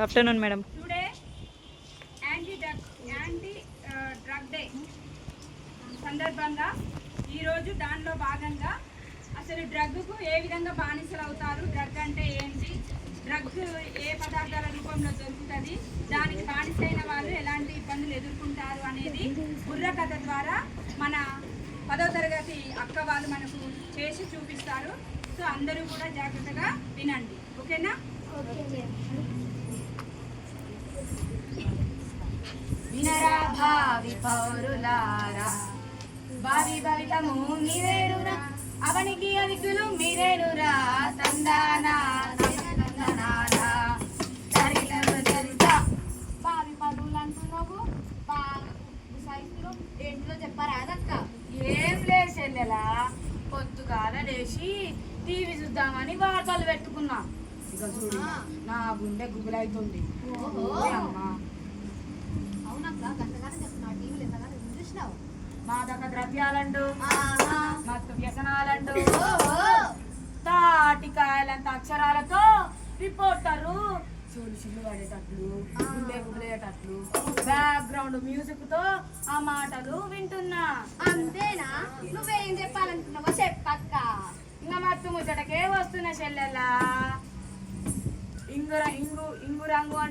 Afternoon madam. Today anti drug day సందర్భంగా ఈరోజు దానిలో భాగంగా అసలు డ్రగ్కు ఏ విధంగా బానిసలు అవుతారు, డ్రగ్ అంటే ఏంటి, డ్రగ్ ఏ పదార్థాల రూపంలో దొరుకుతుంది, దానికి బానిసైన వాళ్ళు ఎలాంటి ఇబ్బందులు ఎదుర్కొంటారు అనేది బుర్రకథ ద్వారా మన 10వ తరగతి అక్క వాళ్ళు మనకు చేసి చూపిస్తారు. సో అందరూ కూడా జాగ్రత్తగా వినండి, ఓకేనా? వినరా భావి పౌరులారా, భావి భవితము మీరేనురా, అవనికి అధికులు మీరేనురా, తందానా భావి పదువులు అంటున్నావు, ఏంటిలో చెప్పారా అదక్క? ఏం లేదు చెల్లెలా, పొద్దుగాల లేచి టీవీ చూద్దామని వార్తలు పెట్టుకున్నా. ఇక చూడు నా గుండె గుబులైతుంది. అవునక్క, గంటగానే చెప్తున్నావు, టీవీలు ఎంతగానో చూసినావు. మాదక ద్రవ్యాలండు, మత్తు వ్యసనాలండు, తాటికాయలంత అక్షరాలతో రిపోర్టరు చూలు పడేటట్లు, గుండె గుబులేటట్లు బ్యాక్గ్రౌండ్ మ్యూజిక్ తో ఆ మాటలు వింటున్నా. అంతేనా? నువ్వేం చెప్పాలనుకున్నావో చెప్పక్క. ఇంకా మత్తు ముచ్చటకే వస్తున్నా చెల్లెల్లా. ఇంగు రంగు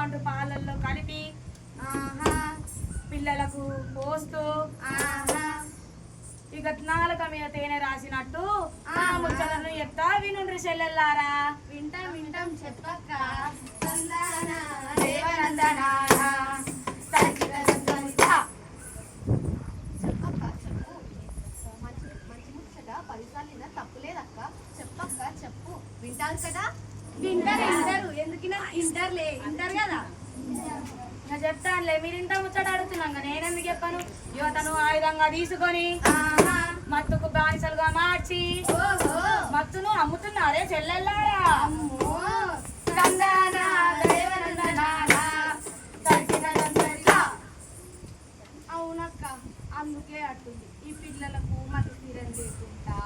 అంటూ పాలల్లో కలిపి పిల్లలకు పోస్తూ ఇక నాలుక మీద తేనె రాసినట్టు ఆ ముచ్చలను చెప్తా వినుండ్రి చెల్లెల్లారా. వింటాం చెప్పక్క. తప్పులేదక్క, చెప్పక్క చెప్పు. వింటారు కదా? వింటారు ఎందుకు ఇంటారు కదా. నేను చెప్తానులే, మీరు ఇంత ముచ్చట అడుగుతున్నాం, నేనెందుకు చెప్పాను? యువతను ఆయుధంగా తీసుకొని మత్తుకు బానిసలుగా మార్చి మత్తును అమ్ముతున్నారే చెల్లెల్లారా. అవునక్క, అందుకే అట్టుంది ఈ పిల్లలకు మత్తు తీరం లేకుండా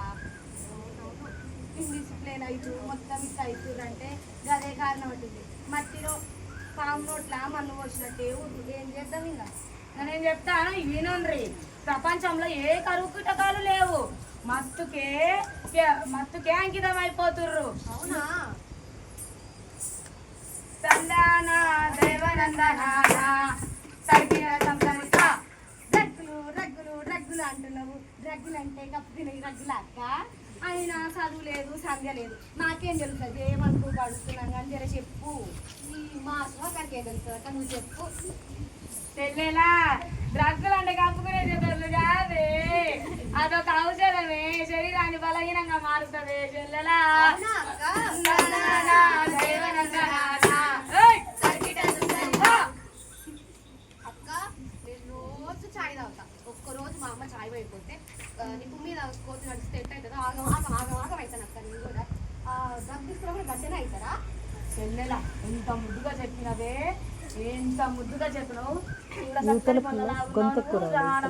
ఇండిసిప్లిన్ అవుతూ మొత్తం ఇట్లా అవుతుందంటే అదే కారణం అవుతుంది. మట్టిలో పాము నోట్ల మన్ను వచ్చినట్టే ఏం చేద్దాం. ఇంకా నేను చెప్తాను వినుండ్రి, ప్రపంచంలో ఏ కరువు కిటకాలు లేవు, మత్తుకే అంకితం అయిపోతుర్రు. అవునా? రగ్గులు అంటున్నావు. రగ్గులు అంటే కప్పుకునే రగ్గులు అక్క. అయినా చదువు లేదు, సంధ్య లేదు, నాకేం తెలుస్తుంది? ఏమనుకో పడుతున్నాం కానీ జర చెప్పు. మా అక్కడికే తెలుసు అక్క, నువ్వు చెప్పు. చెల్లెలా, డ్రగ్గులు అంటే కప్పుకునేది కాదే, అదొక ఔషధమే, శరీరాన్ని బలహీనంగా మారుతుంది చెల్లెలా. అక్క, నేను రోజు చాయ్ తాగుతా. ఒక్కరోజు మా అమ్మ చాయ్ అయిపోతే నిప్పు మీద కోతి నడిస్తే ఎట్టయితుందో ఆగం అవుతాను అక్క. నేను కూడా డ్రగ్ తీసుకున్నప్పుడు గడ్డనే అవుతారా? చెల్లెలా, ఎంత ముద్దుగా చెప్పినవే, ఎంత ముద్దుగా చెప్పినావు,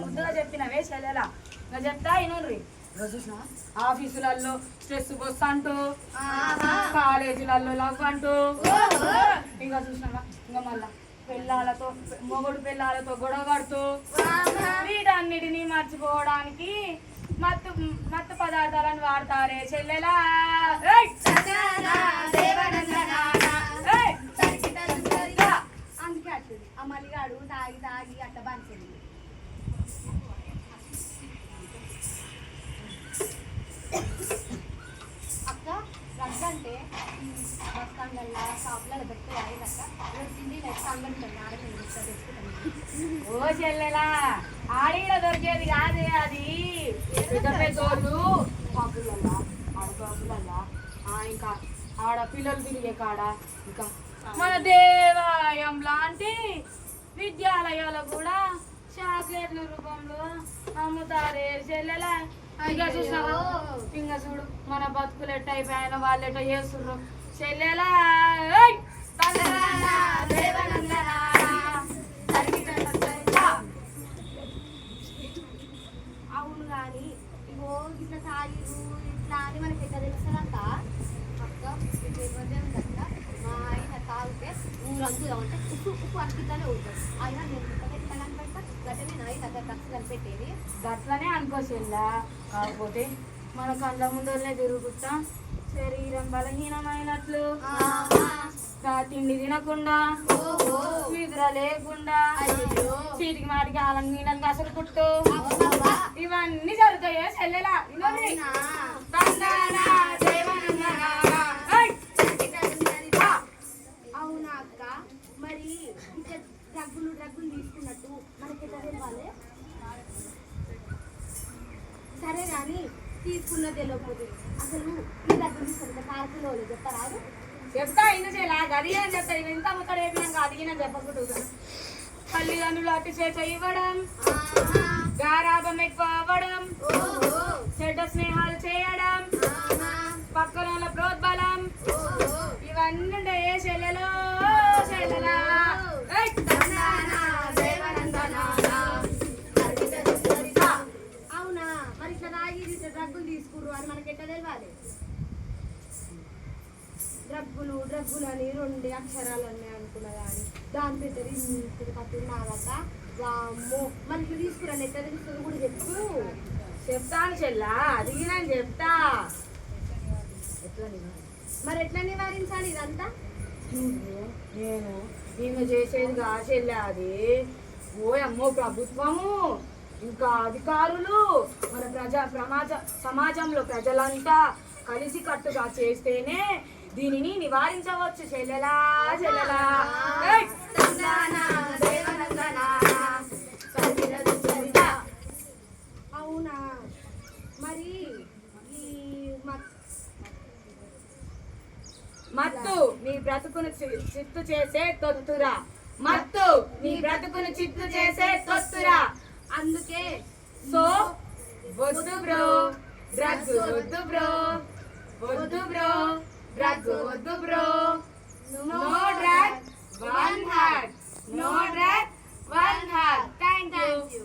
ముద్దుగా చెప్పినవే చెల్లెలా. ఇంకా చెప్తా ఇనుండ్రి. చూసిన ఆఫీసులలో స్ట్రెస్ బస్ అంటూ, కాలేజీలలో లవ్ అంటూ, ఇంకా చూసినావా ఇంకా మళ్ళా మొగుడు పిల్లలతో గొడవ పడుతూ, వీటన్నిటినీ మర్చిపోవడానికి మత్తు పదార్థాలను వాడతారే చెల్లెలా. అందుకే అట్టుంది ఆ మలిగాడు తాగి అట్ట బానిసండి. అక్క, రగ్గు అంటే బస్ స్టాండ్లలో షాపులలో దొరుకుతాయి అక్క. తిండి నెక్స్ట్ అంగడి ఆడపిల్ల తెచ్చుకుంటాను. ఓ చెల్లెలా, ఆడీడ దొరికేది కాదే, అది పెద్దోళ్ళు పబ్బులల్లా, ఆడపబ్బులల్లా, ఇంకా ఆడపిల్లలు తిరిగే కాడ, ఇంకా మన దేవాలయం లాంటి విద్యాలయాలు కూడా చాక్లెట్ల రూపంలో అమ్ముతారే చెల్లెలా. ఇంకా చూసినావా, ఇంకా చూడు మన బతుకులు ఎట్ట అయిపోయానో, వాళ్ళు ఎట్ట చేస్తుర్రు చెల్లెలా. అవును కానీ ఇగో ఇట్లా తాగిరు ఇట్లా అని మనకి ఎట్లా తెలుస్తుందక్క? అక్క తెలియదు అక్క, నువ్వు రంగుదామంటే ఉప్పు ఉప్పు అనిపిస్తానే ఉంటాడు. అయినా నేను ఎట్లా కనిపెడతా గట్టనే నాయి దగ్గర డ్రగ్స్ కనిపెట్టేది. గట్లనే అనుకో చెల్లా. కాకపోతే మన కళ్ళ ముందరనే తిరుగుతా శరీరం బలహీనమైనట్లు, తిండి తినకుండా, నిద్ర లేకుండా, చీటికి మాటికి ఆలం నీళ్ళని అసలు పుట్టు, ఇవన్నీ జరుగుతాయో చెల్లెలా. అవునా అక్క, మరి ఇంకా డ్రగ్గులు తీసుకున్నట్టు మనకి ఎట్లా తెలియాలి? సరే కానీ తీసుకున్న తెలియకపోతే అసలు ఈ డబ్బులు తీసుకుంటే పార్కులో చెప్పరాదు? చెప్తా ఇన్న చేయాలి. అదిగిన చెప్తా. ఇవి ఎంత ముక్కడు వేపినాక అదిగిన చెప్పకుండా తల్లిదండ్రులు అతి చేత ఇవ్వడం, గారాబం ఎక్కువ అవ్వడం, చెడ్డ స్నేహాలు చేయడం, పక్కన ప్రోద్బలం, ఇవన్నీ ఉంటాయి చెల్లెలో చెల్లెలా. అవునా, మరి ఇట్లా తాగి డ్రగ్గులు తీసుకుర్రు అని మనకి ఎట్లా తెలియాలి? డ్రగ్గులు అని 2 అక్షరాలు ఉన్నాయి అనుకున్నా కానీ దాని పెద్దది ఇంటికి పట్టున్నాక వామ్మో. మరి ఇట్లా తీసుకురండి ఎట్లా తెలుస్తుంది కూడా చెప్పు. చెప్తాను చెల్లా, అదిగిన చెప్తా. మరి ఎట్లా నివారించాలి ఇదంతా? నేను ఈమె చేసేది కా చెల్లె అది. ఓయమ్మో, ప్రభుత్వము ఇంకా అధికారులు మన సమాజంలో ప్రజలంతా కలిసి కట్టుగా చేస్తేనే దీనిని నివారించవచ్చు చెల్లెలా చెల్లెలా. అవునా, మరి ఈ మత్తు నీ బ్రతుకును చిత్తు చేసే తొత్తురా. మత్తు నీ బ్రతుకును చిత్తు చేసే తొత్తురా. అందుకే సో వద్దు బ్రో డ్రగ్స్, వద్దు బ్రో, వద్దు బ్రో డ్రగ్స్, వద్దు bro. No drug, one heart. No drug, one heart. Thank you.